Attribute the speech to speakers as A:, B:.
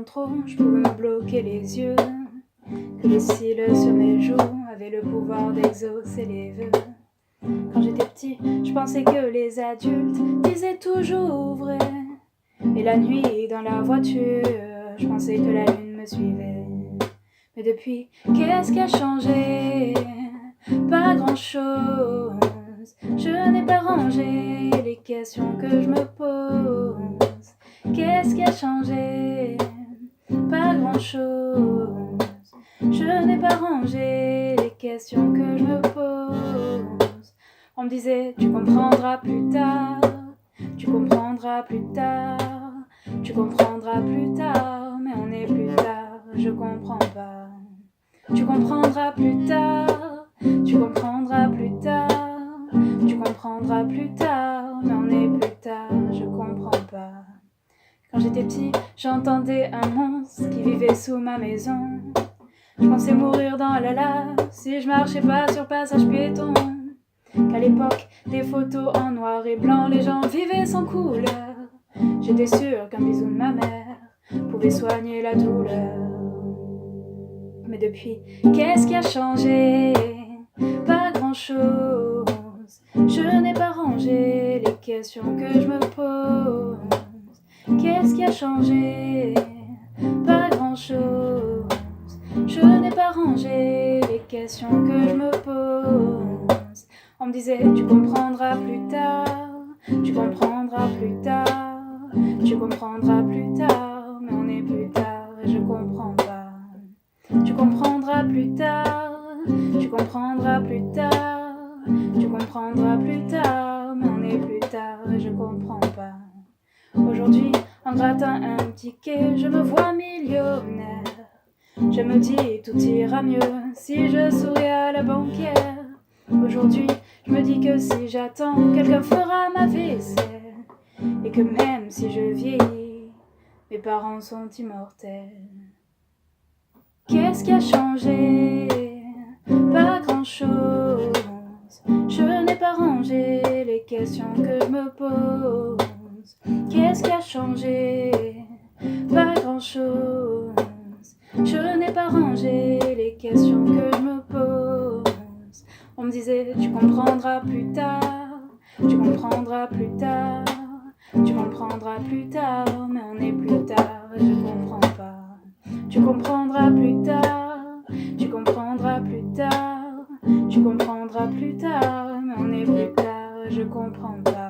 A: tellement trop, je pouvais me bloquer les yeux. Que les cils sur mes joues avaient le pouvoir d'exaucer les vœux. Quand j'étais petit, je pensais que les adultes disaient toujours vrai. Et la nuit dans la voiture, je pensais que la lune me suivait. Mais depuis, qu'est-ce qui a changé? Pas grand-chose. Je n'ai pas rangé les questions que je me pose. Qu'est-ce qui a changé? Pas grand-chose. Je n'ai pas rangé les questions que je me pose. On me disait, tu comprendras plus tard, tu comprendras plus tard, tu comprendras plus tard, mais on est plus tard, je comprends pas. Tu comprendras plus tard, tu comprendras plus tard, tu comprendras plus tard, mais on est plus tard, je comprends pas. Quand j'étais petit, j'entendais un monstre qui vivait sous ma maison. Je pensais mourir dans la lave si je marchais pas sur passage piéton. Qu'à l'époque, des photos en noir et blanc, les gens vivaient sans couleur. J'étais sûre qu'un bisou de ma mère pouvait soigner la douleur. Mais depuis, qu'est-ce qui a changé? Pas grand-chose. Je n'ai pas rangé les questions que je me pose. Qu'est-ce qui a changé? Pas grand-chose. Je n'ai pas rangé les questions que je me pose. On me disait, tu comprendras plus tard, tu comprendras plus tard, tu comprendras plus tard, mais on est plus tard et je comprends pas. Tu comprendras plus tard, tu comprendras plus tard, tu comprendras plus tard, mais on est plus tard et je comprends pas. Aujourd'hui, en grattant un ticket, je me vois millionnaire. Je me dis, tout ira mieux si je souris à la banquière. Aujourd'hui, je me dis que si j'attends, quelqu'un fera ma vaisselle. Et que même si je vieillis, mes parents sont immortels. Qu'est-ce qui a changé? Pas grand-chose. Je n'ai pas rangé les questions que je me pose. Qu'est-ce qui a changé? Pas grand-chose. Je n'ai pas rangé les questions que je me pose. On me disait, tu comprendras plus tard, tu comprendras plus tard, tu comprendras plus tard, mais on est plus tard et je comprends pas. Tu comprendras plus tard, tu comprendras plus tard, tu comprendras plus tard, mais on est plus tard et je comprends pas.